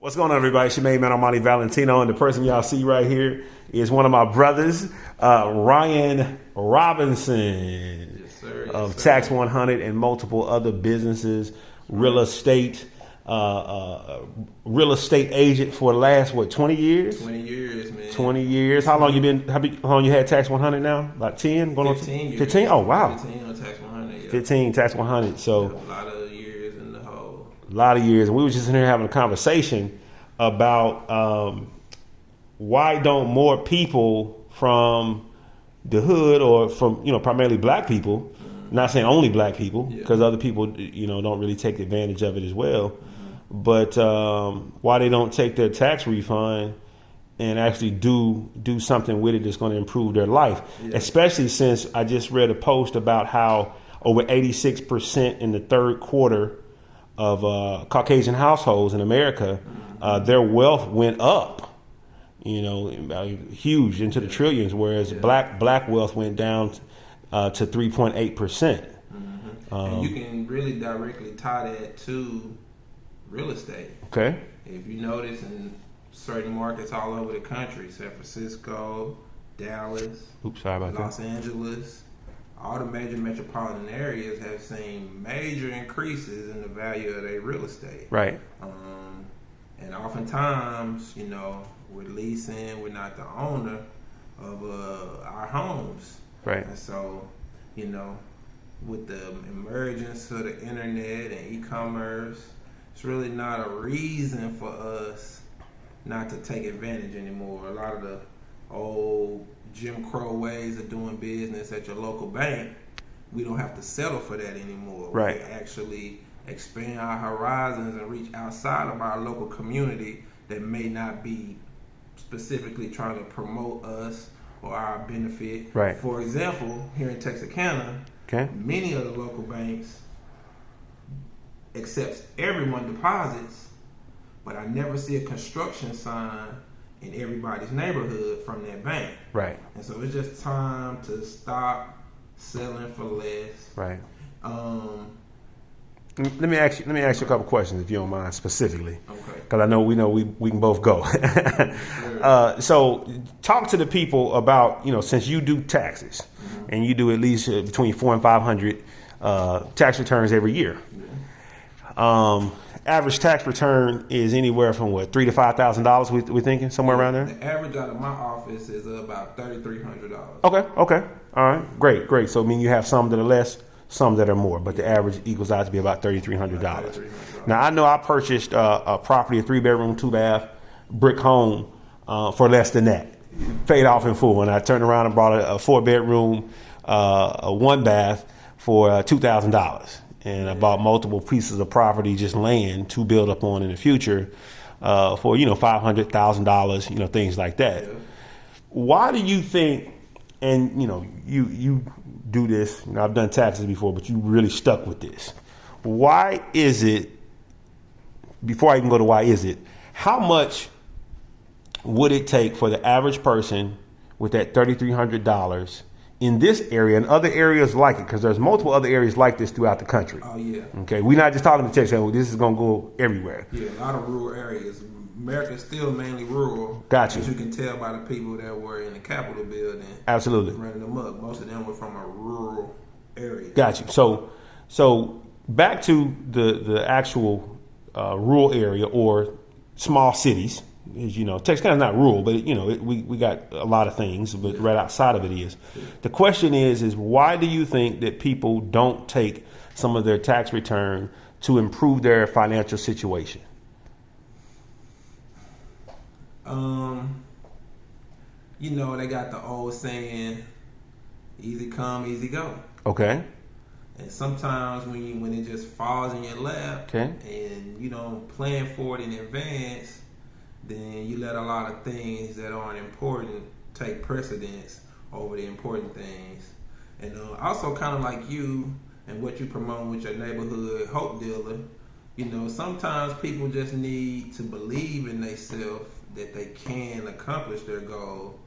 What's going on, everybody? It's your main man, Armani Valentino, and the person y'all see right here is one of my brothers, Ryan Robinson, yes, sir, yes, of sir. Tax 100 and multiple other businesses, real estate agent for the last, 20 years? 20 years, man. 20 years. How long how long you had Tax 100 now? About 10? 15 years. 15? Oh, wow. 15 on Tax 100, yeah. 15 Tax 100. So a lot of years in the hole. A lot of years. And we were just in here having a conversation about why don't more people from the hood or from, primarily black people, not saying only black people, because other people, don't really take advantage of it as well. But why they don't take their tax refund and actually do something with it that's going to improve their life, especially since I just read a post about how over 86% in the third quarter of Caucasian households in America, their wealth went up, huge into the trillions, whereas black wealth went down to 3.8%. And you can really directly tie that to real estate. Okay. If you notice in certain markets all over the country, San Francisco, Dallas, Los Angeles, all the major metropolitan areas have seen major increases in the value of their real estate. Right. And oftentimes, we're leasing, we're not the owner of our homes. Right. And so, with the emergence of the internet and e-commerce, it's really not a reason for us not to take advantage anymore. A lot of the old Jim Crow ways of doing business at your local bank, we don't have to settle for that anymore. Right. We actually expand our horizons and reach outside of our local community that may not be specifically trying to promote us or our benefit. Right. For example, here in Texarkana, many of the local banks accepts everyone deposits, but I never see a construction sign in everybody's neighborhood from that bank. Right. And so it's just time to stop selling for less. Right. Let me ask you a couple questions, if you don't mind, specifically. Okay. Because I know we can both go. So talk to the people about, since you do taxes, and you do at least between 400 and 500 tax returns every year. Average tax return is anywhere from $3,000 to $5,000. We're thinking somewhere around there. The average out of my office is about $3,300. Okay. All right. Great. So I mean, you have some that are less, some that are more, but the average equals out to be about $3,300. Now I know I purchased a property, a 3-bedroom, 2-bath brick home for less than that. Paid off in full, and I turned around and bought a 4-bedroom, a 1-bath for $2,000. And I bought multiple pieces of property, just land to build up on in the future for, $500,000, things like that. Yeah. Why do you think, and, you do this, I've done taxes before, but you really stuck with this. Why is it, before I even go to why is it, how much would it take for the average person with that $3,300 in this area and other areas like it, because there's multiple other areas like this throughout the country? Oh, yeah. Okay, we're not just talking to Texas. This is going to go everywhere. Yeah, a lot of rural areas. America's still mainly rural. Gotcha. As you can tell by the people that were in the Capitol building. Absolutely. Running them up. Most of them were from a rural area. Gotcha. So back to the actual rural area or small cities. As you know, Texarkana is not rural, but we got a lot of things, but right outside of it is. The question is why do you think that people don't take some of their tax return to improve their financial situation? They got the old saying, easy come, easy go. Okay. And sometimes when it just falls in your lap, and you don't plan for it in advance, then you let a lot of things that aren't important take precedence over the important things. And also kind of like you and what you promote with your neighborhood hope dealer, sometimes people just need to believe in themselves that they can accomplish their goal.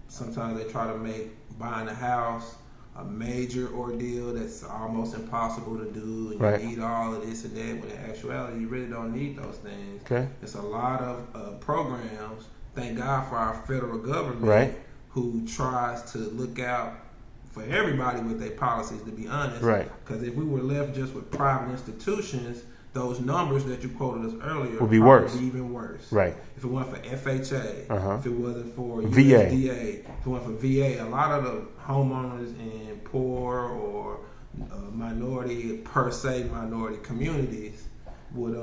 Sometimes they try to make buying a house a major ordeal that's almost impossible to do, and right. you need all of this and that, when in actuality you really don't need those things. Okay. It's a lot of programs. Thank God for our federal government, right. who tries to look out for everybody with their policies, to be honest. Right. Because if we were left just with private institutions, those numbers that you quoted us earlier would be worse. Be even worse. Right. If it wasn't for FHA, if it wasn't for VA. USDA, if it wasn't for VA, a lot of the homeowners in poor or minority communities would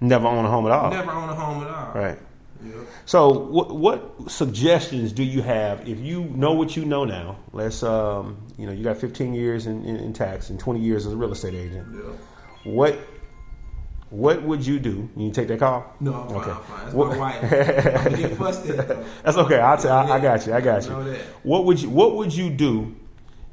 never own a home at all. Never own a home at all. Right. Yeah. So what suggestions do you have if you know what you know now? Let's you got 15 years in tax and 20 years as a real estate agent. Yeah. What would you do? You take that call? No, I'm fine. I'm fine. That's my wife. I'm gonna get fussed at though. That's okay. I got you. I got you. Know that. What would you do,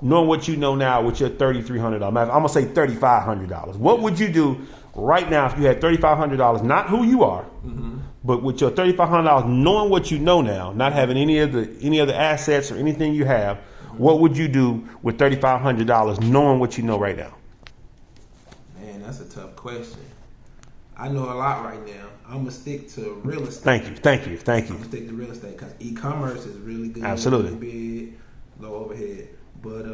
knowing what you know now with your $3,300? I'm gonna say $3,500. What would you do right now if you had $3,500? Not who you are, but with your $3,500, knowing what you know now, not having any of the assets or anything you have. What would you do with $3,500, knowing what you know right now? Man, that's a tough question. I know a lot right now. I'm gonna stick to real estate. Thank you. I'm gonna stick to real estate because e-commerce is really good. Absolutely. Really big, low overhead. But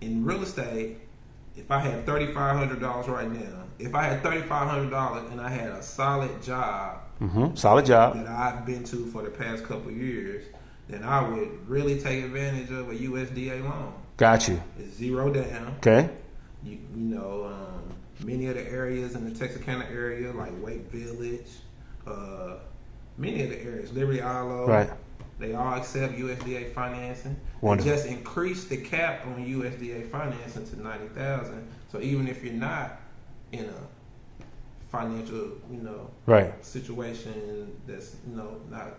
in real estate, if I had $3,500 right now, if I had $3,500 and I had a solid job, that I've been to for the past couple of years, then I would really take advantage of a USDA loan. Got you. It's zero down. Okay. You know. Many of the areas in the Texarkana area, like Wake Village, many of the areas, Liberty Isle, right. They all accept USDA financing. Wonderful. They just increased the cap on USDA financing to $90,000. So even if you're not in a financial, right. situation that's not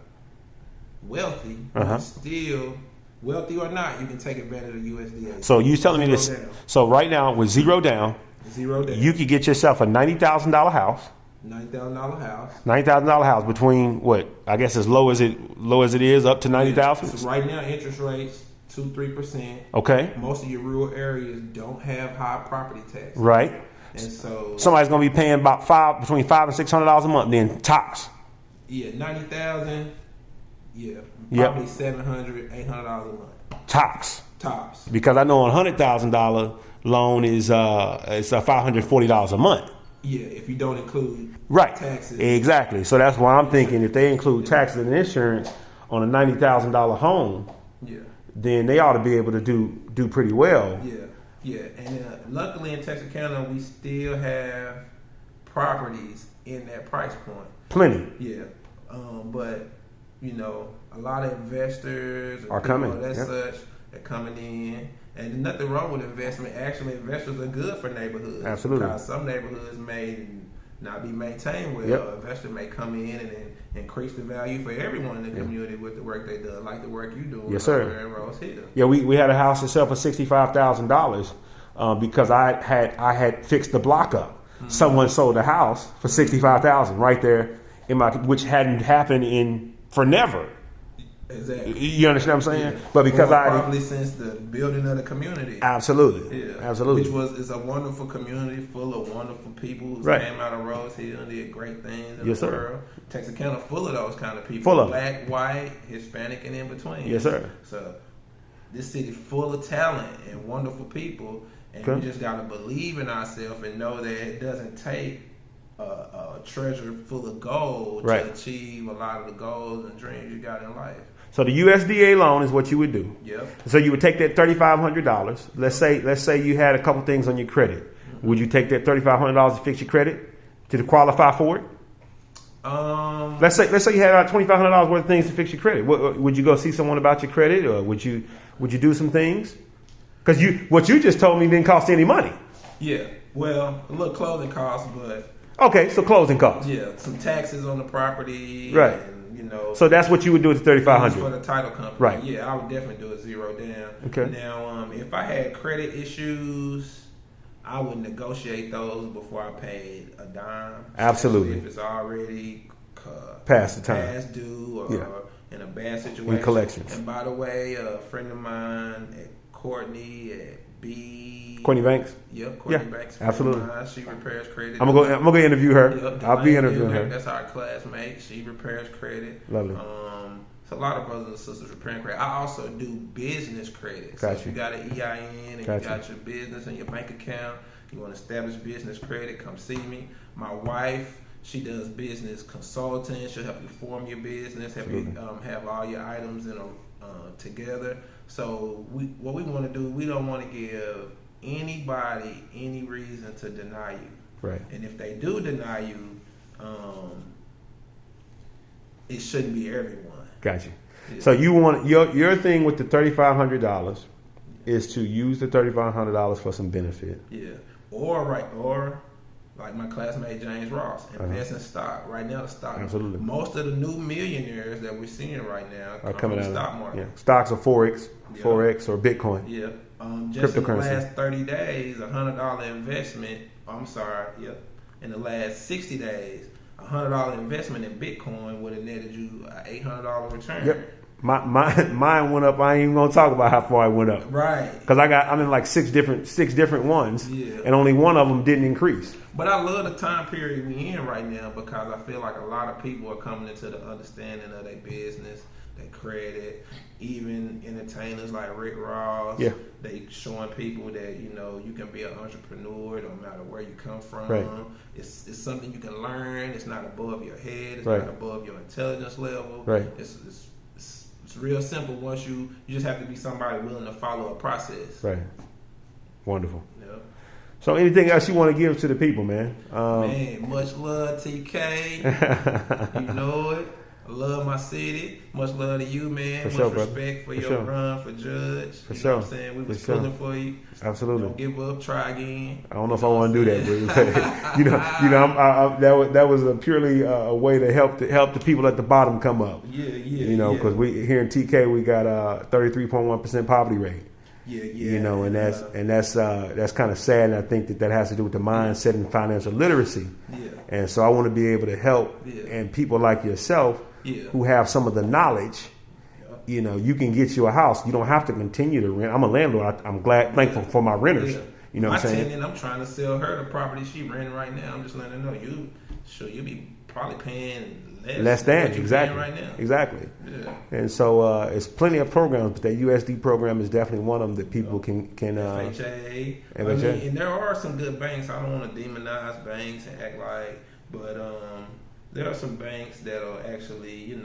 wealthy, but still wealthy or not, you can take advantage of USDA. So you telling me this? Down. So right now with zero down, you could get yourself a $90,000 house. $90,000 house. $90,000 house between what? I guess as low as it is up to $90,000. So right now, interest rates 2-3%. Okay. Most of your rural areas don't have high property taxes. Right. And so somebody's gonna be paying about between $500 and $600 a month. Then tops. Yeah, $90,000. Yeah, probably $700, $800 a month. Tops. Because I know a $100,000 loan is it's $540 a month. Yeah, if you don't include taxes. Exactly. So that's why I'm thinking if they include taxes and insurance on a $90,000 home, then they ought to be able to do pretty well. Yeah. And luckily in Texarkana we still have properties in that price point. Plenty. Yeah. But a lot of investors are coming. Such are coming in. And there's nothing wrong with investment. Actually, investors are good for neighborhoods. Absolutely. Because some neighborhoods may not be maintained well. An investor may come in and increase the value for everyone in the community with the work they do, like the work you do. Yes, sir. In Rose Hill. Yeah, we had a house itself for $65,000 because I had fixed the block up. Mm-hmm. Someone sold a house for $65,000 right there which hadn't happened for never. Exactly. You understand what I'm saying? Yeah. But because probably since the building of the community. Absolutely. Yeah. Absolutely. It's a wonderful community full of wonderful people who came out of Rose Hill and did great things in the world. Texarkana full of those kind of people. Black, white, Hispanic, and in between. Yes, sir. So this city full of talent and wonderful people, and we just gotta believe in ourselves and know that it doesn't take a treasure full of gold to achieve a lot of the goals and dreams you got in life. So the USDA loan is what you would do. Yep. So you would take that $3,500. Let's say you had a couple things on your credit. Mm-hmm. Would you take that $3,500 to fix your credit to qualify for it? Let's say you had $2,500 worth of things to fix your credit. Would you go see someone about your credit, or would you do some things? Because what you just told me didn't cost any money. Yeah. Well, a little closing costs, but okay. So closing costs. Yeah, some taxes on the property. Right. And, so that's what you would do with the $3,500 for the title company. Right. Yeah, I would definitely do a zero down. Okay. Now, if I had credit issues, I would negotiate those before I paid a dime. Absolutely. If it's already past the time, past due, or in a bad situation. In collections. And by the way, a friend of mine at Courtney at B. Courtney Banks. Yep, Courtney Banks. Absolutely. She repairs credit. I'm gonna interview her. Yep, I'll be interviewing her. That's our classmate. She repairs credit. Lovely. So a lot of brothers and sisters repairing credit. I also do business credit. So if you got an EIN and you got your business and your bank account, you want to establish business credit, come see me. My wife, she does business consulting. She'll help you form your business, help you have all your items together. So what we want to do, we don't want to give anybody any reason to deny you. Right. And if they do deny you, it shouldn't be everyone. Gotcha. Yeah. So you want your thing with the $3,500 is to use the $3,500 for some benefit. Yeah. Or like my classmate James Ross, invest in stock. Right now, the stock. Absolutely. Most of the new millionaires that we're seeing right now are coming from out the stock market. Yeah. Stocks are Forex or Bitcoin. Yeah. Just in the Cryptocurrency. last 30 days, $100 investment. In the last 60 days, $100 investment in Bitcoin would have netted you an $800 return. Yep. Mine went up. I ain't even gonna talk about how far it went up. Right. Because I'm in like six different ones, and only one of them didn't increase. But I love the time period we in right now because I feel like a lot of people are coming into the understanding of their business, their credit. Even entertainers like Rick Ross, they showing people that you can be an entrepreneur no matter where you come from. Right. It's something you can learn. It's not above your head. It's Right. not above your intelligence level. Right. It's real simple. Once you just have to be somebody willing to follow a process. Right. Wonderful. Yep. So anything else you want to give to the people, man? Man, much love, TK. You know it. I love my city. Much love to you, man. Much respect for your run for judge. For you know what I'm saying? We was pulling for you. Absolutely. Don't give up. Try again. I don't know if I want to do that, but that was a purely a way to help the people at the bottom come up. Yeah. Because we here in TK we got a 33.1% poverty rate. Yeah. And that's kind of sad, and I think that has to do with the mindset and financial literacy. Yeah. And so I want to be able to help, and people like yourself who have some of the knowledge. You can get you a house. You don't have to continue to rent. I'm a landlord. I'm thankful for my renters. You know what I'm saying? My tenant, I'm trying to sell her the property she renting right now. I'm just letting her know you'll be probably paying less than exactly right now. Exactly. Yeah. And so it's plenty of programs, but that USD program is definitely one of them that people can FHA. FHA. And there are some good banks. I don't want to demonize banks and act like, but there are some banks that'll actually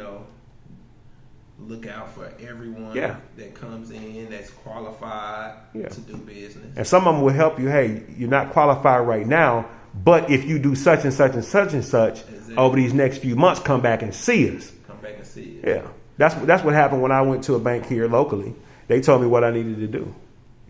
look out for everyone that comes in that's qualified to do business. And some of them will help you. Hey, you're not qualified right now, but if you do such and such and such and such over these next few months, come back and see us. Yeah, that's what happened when I went to a bank here locally. They told me what I needed to do,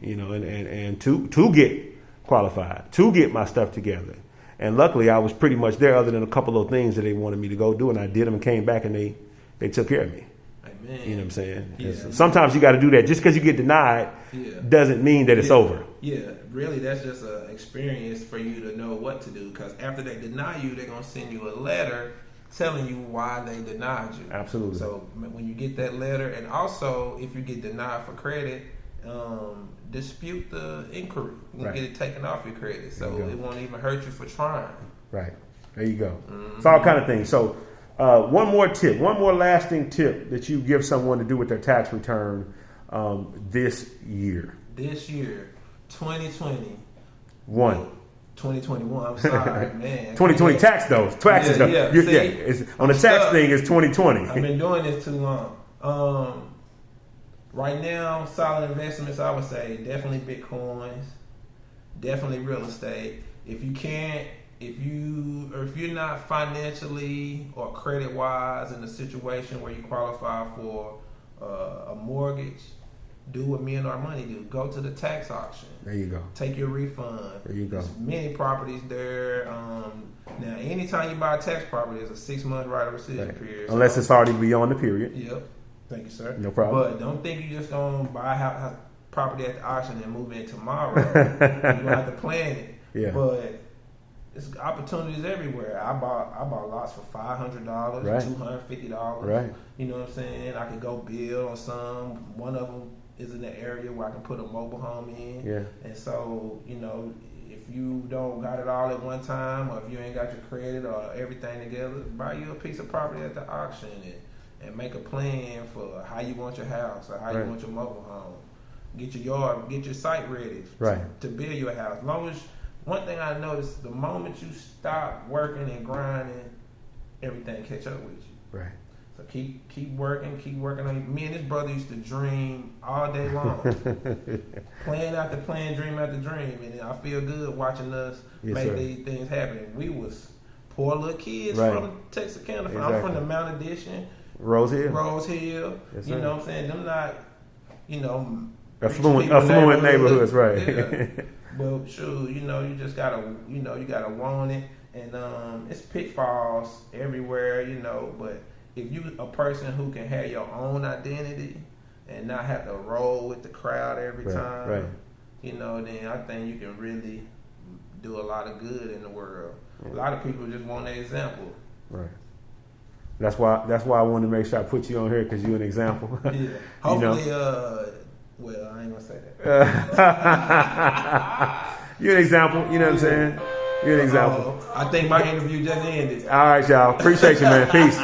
and to get qualified, to get my stuff together. And luckily, I was pretty much there, other than a couple of things that they wanted me to go do, and I did them and came back, and they took care of me. Amen. You know what I'm saying? Yeah. Sometimes you got to do that. Just because you get denied doesn't mean that it's over. Yeah, really, that's just an experience for you to know what to do. Because after they deny you, they're going to send you a letter telling you why they denied you. Absolutely. So when you get that letter, and also if you get denied for credit, dispute the inquiry. You get it taken off your credit. So it won't even hurt you for trying. Right. There you go. It's all kind of things. So one more lasting tip that you give someone to do with their tax return this year. This year, 2020. 2021. I'm sorry, man. 2020 tax though. Taxes though. See, on the tax thing, it's 2020. I've been doing this too long. Right now, solid investments, I would say definitely Bitcoins, definitely real estate. If you're not financially or credit wise in a situation where you qualify for a mortgage, do what me and Armani do. Go to the tax auction. There you go. Take your refund. There you go. There's many properties there. Now, anytime you buy a tax property, there's a 6-month right of rescission period. Unless it's already beyond the period. Yep. Thank you, sir. No problem. But don't think you just gonna buy a property at the auction and move in tomorrow. You're gonna have to plan it. Yeah. But there's opportunities everywhere. I bought lots for $500, $250. Right. You know what I'm saying? I could go build on some. One of them is in the area where I can put a mobile home in. Yeah. And so, you know, if you don't got it all at one time, or if you ain't got your credit or everything together, buy you a piece of property at the auction and make a plan for how you want your house or how you want your mobile home. Get your yard, get your site ready to build your house. Long as one thing I noticed, the moment you stop working and grinding, everything catch up with you. Right. So keep working on it. Me and this brother used to dream all day long. Plan after plan, dream after dream. And I feel good watching us make these things happen. We was poor little kids from Texarkana. Exactly. I'm from the Mount Addition. Rose Hill. Yes, you know what I'm saying? Them not, you know, affluent neighborhoods, right. Yeah. But sure, you know, you just gotta, you know, you gotta want it. And it's pitfalls everywhere, you know, but if you a person who can have your own identity and not have to roll with the crowd every time, you know, then I think you can really do a lot of good in the world. A lot of people just want an example. Right. That's why I wanted to make sure I put you on here, because you're an example. Yeah. Hopefully, well, I ain't gonna say that. You're an example. You know what I'm saying? You're an example. I think my interview just ended. All right, y'all. Appreciate you, man. Peace.